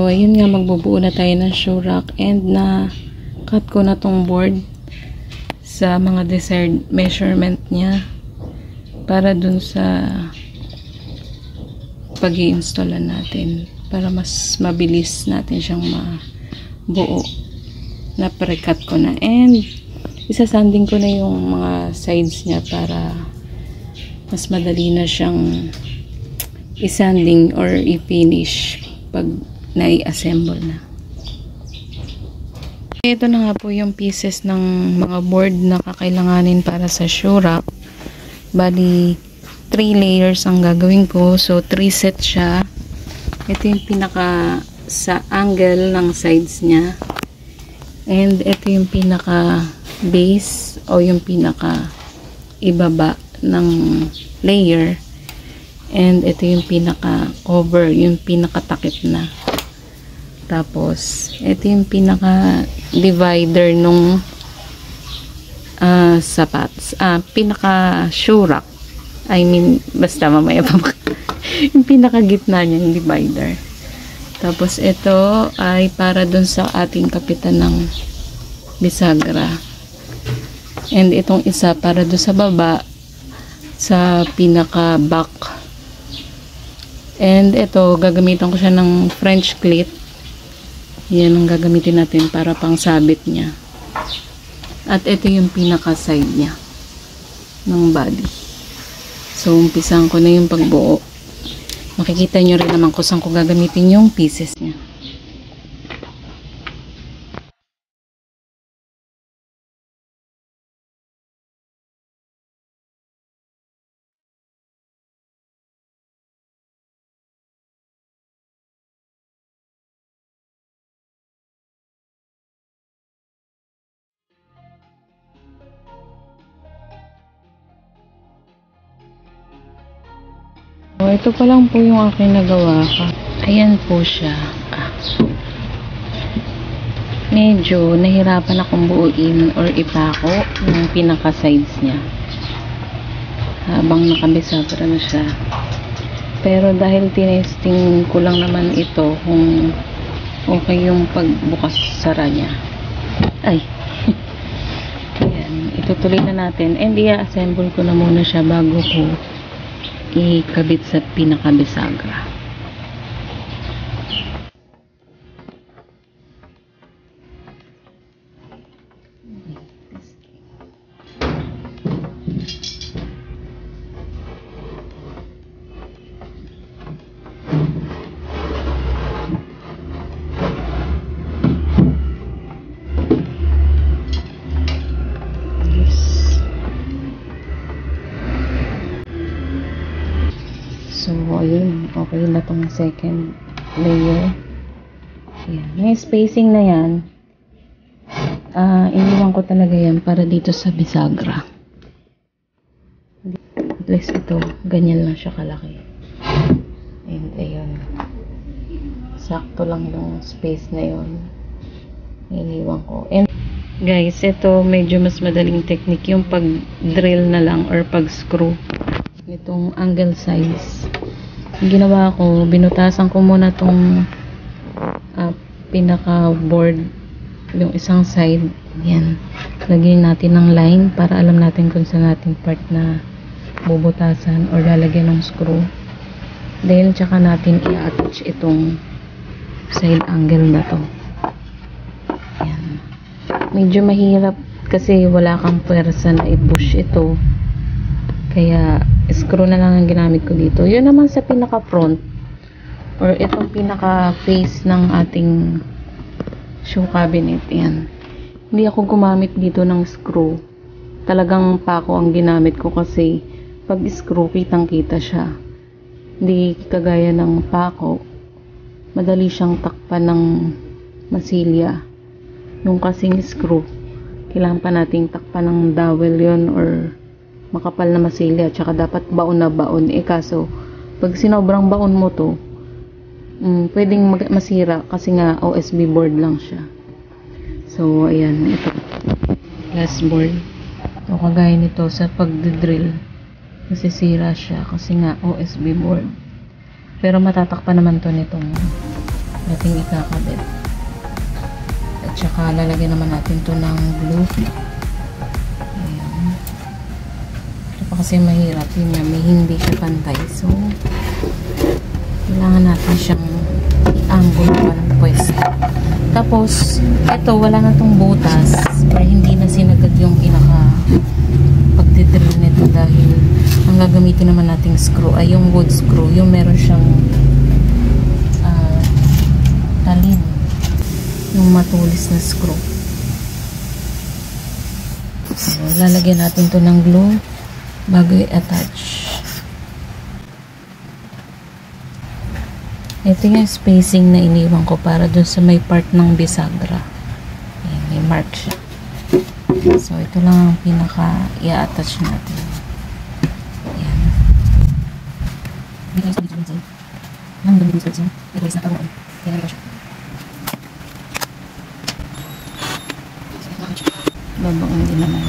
So, ayun nga, magbubuo na tayo ng shoe rack and na cut ko na tong board sa mga desired measurement niya para dun sa pag-i-installan natin para mas mabilis natin siyang mabuo. Na pre-cut ko na and isasanding ko na yung mga sides niya para mas madali na siyang isanding or i-finish pag nai-assemble na. Ito na nga po yung pieces ng mga board na kakailanganin para sa shoe rack. Bali, 3 layers ang gagawin ko. So, 3 sets siya. Ito yung pinaka sa angle ng sides niya. And ito yung pinaka base o yung pinaka ibaba ng layer. And ito yung pinaka cover, yung pinaka takip na. Tapos, ito yung pinaka divider nung sapatos. Pinaka shoe rack. I mean, basta mamaya pa yung pinaka gitna niya, yung divider. Tapos, ito ay para dun sa ating kapitan ng bisagra. And itong isa para dun sa baba, sa pinaka back. And ito, gagamitan ko siya ng French clit. Yan ang gagamitin natin para pang sabit niya. At ito yung pinaka side niya ng body. So, umpisan ko na yung pagbuo. Makikita nyo rin naman kung saan ko gagamitin yung pieces niya. So, ito pa lang po yung aking nagawa. Ayan po siya. Medyo nahirapan akong buuin or ipako yung pinaka sides niya. Habang nakabisagra na siya. Pero dahil tinesting ko lang naman ito kung okay yung pagbukas-sara niya. Ay! Ayan. Itutuloy na natin. And i-assemble ko na muna siya bago ko ikabit sa pinakabisagra. So, ayun. Okay na tong second layer. Ayan. May spacing na yan. Iniwan ko talaga yan para dito sa bisagra. At least ito, ganyan lang siya kalaki. And ayun. Sakto lang yung space na yun. Iniwan ko. And guys, ito medyo mas madaling technique yung pag-drill na lang or pag-screw. Itong angle size. Yung ginawa ko, binutasan ko muna itong pinaka board, yung isang side. Yan. Lagyan natin ng line para alam natin kung saan natin part na bubutasan or lalagyan ng screw. Then, tsaka natin i-attach itong side angle na to. Ayan. Medyo mahirap kasi wala kang pwersa na i-push ito. Kaya, screw na lang ang ginamit ko dito. Yun naman sa pinaka-front or itong pinaka-face ng ating shoe cabinet. Ayan. Hindi ako gumamit dito ng screw. Talagang pako ang ginamit ko kasi pag screw, kitang-kita siya. Hindi kagaya ng pako. Madali siyang takpan ng masilya. Yung kasing screw, kailangan pa nating takpan ng dowel yon or makapal na masilya. Tsaka dapat baon na baon. Kaso, pag sinobrang baon mo to, pwedeng masira kasi nga OSB board lang siya. So, ayan, ito. Last board. So, kagaya nito sa pagdidrill, nasisira siya kasi nga OSB board. Pero matatakpan naman to nitong ating ikakabit. At saka lalagyan naman natin to ng glue. Ayan. Ito pa kasi mahirap. Yun nga, may hindi siya pantay. So, kailangan natin siyang i-angle pa ng pwesto. Tapos, ito, wala na tong butas or hindi na sinagad yung pagdidrill nito dahil ang gagamitin naman nating screw ay yung wood screw, yung meron siyang talim, yung matulis na screw. So, lalagyan natin to ng glue bago i-attach. Ito yung spacing na iniwan ko para dun sa may part ng bisagra. Ayan, may mark siya. So, ito lang ang pinaka i-attach natin. Ayan. Babaon din naman.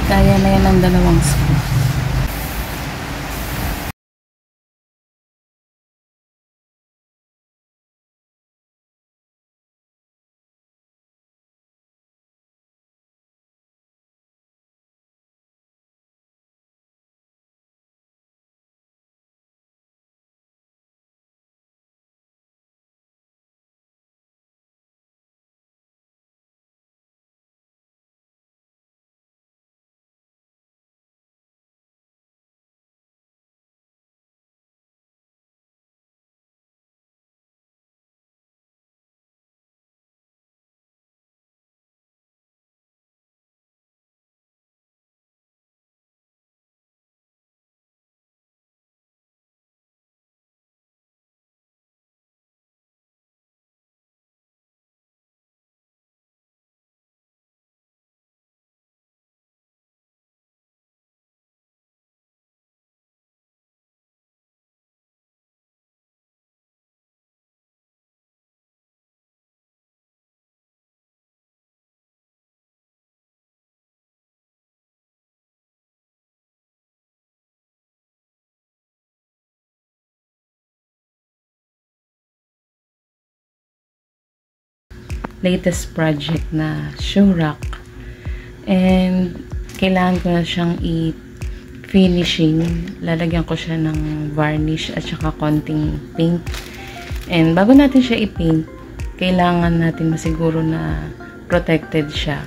Kaya na yan ang dalawang screw. Latest project na shoe rack, and kailangan ko na siyang i-finishing. Lalagyan ko siya ng varnish at saka konting paint, and bago natin siya i-paint, kailangan natin masiguro na protected siya.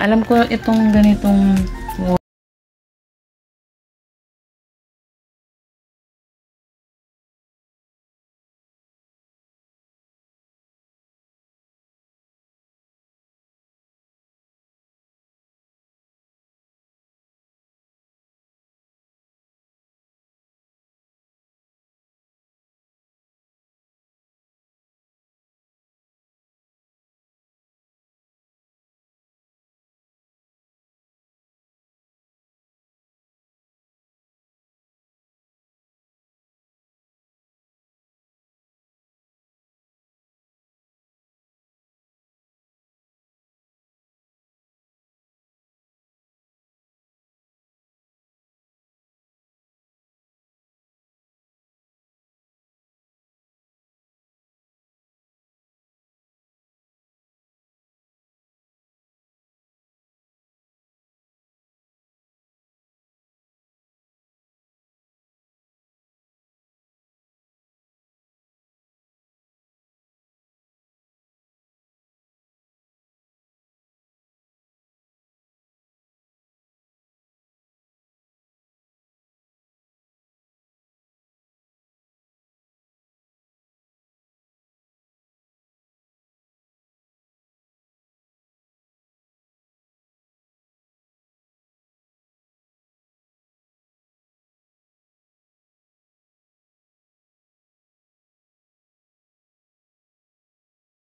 Alam ko itong ganitong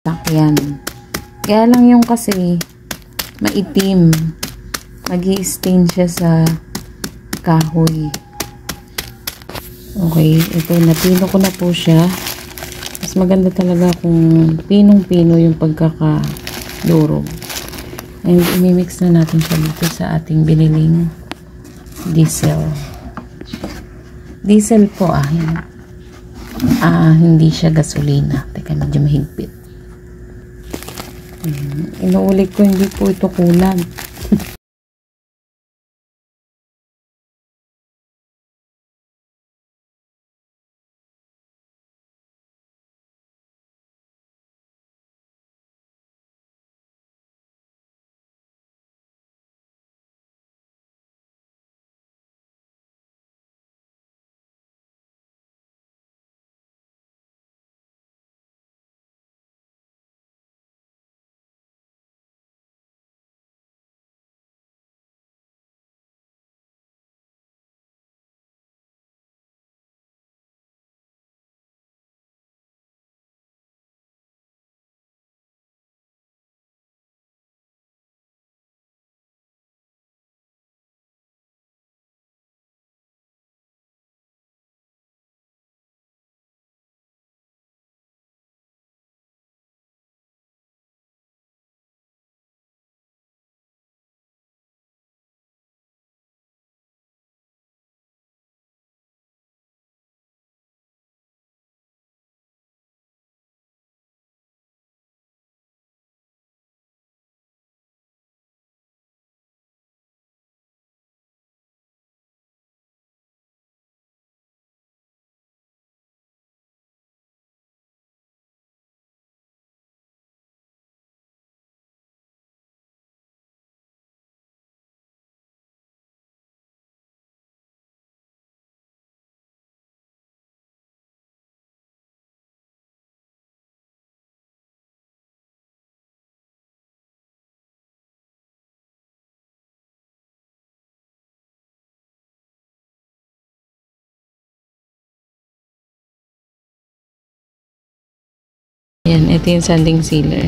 Yan. Kaya lang yung kasi maitim. Mag-i-stain siya sa kahoy. Okay, ito napino ko na po siya. Mas maganda talaga kung pinong-pino yung pagkakadurog. And imimix na natin siya dito sa ating biniling diesel. Diesel po hindi siya gasolina. Teka, medyo mahigpit. Inuulit ko, hindi po ito kulang. Yan, ito yung sanding sealer.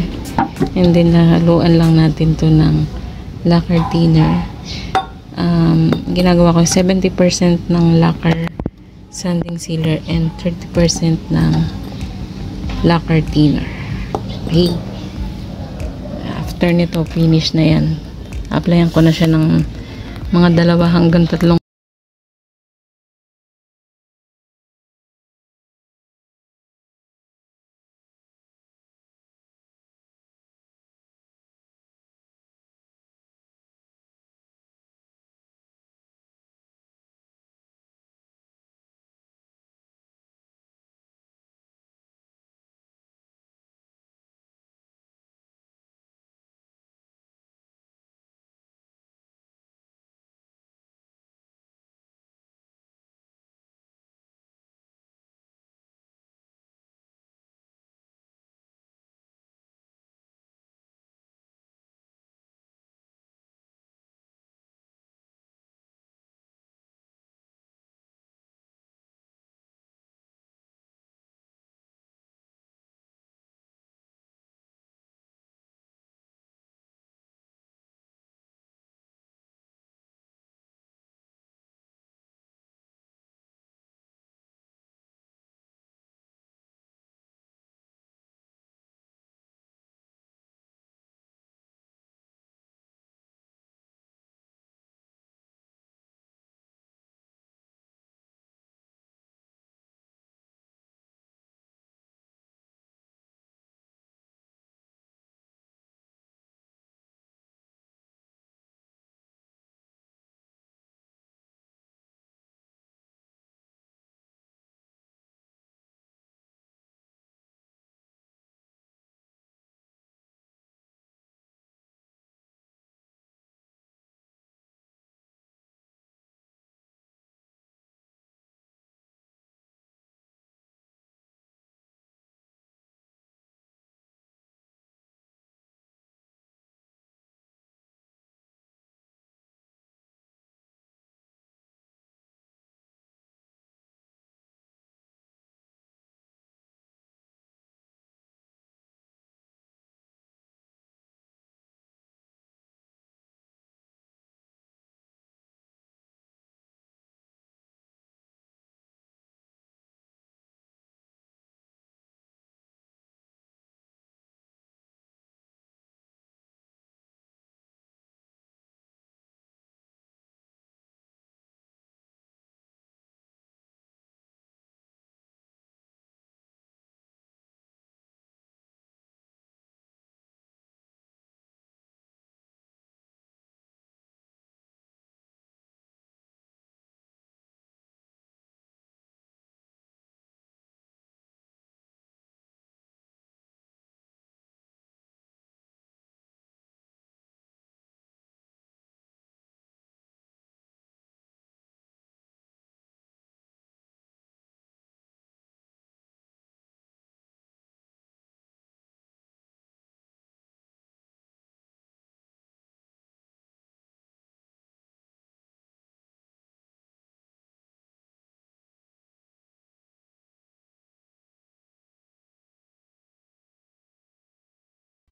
And then, haluan lang natin to ng lacquer thinner. Ginagawa ko 70% ng lacquer sanding sealer and 30% ng lacquer thinner. Okay. After nito, finish na yan. Applyan ko na siya ng mga 2 hanggang 3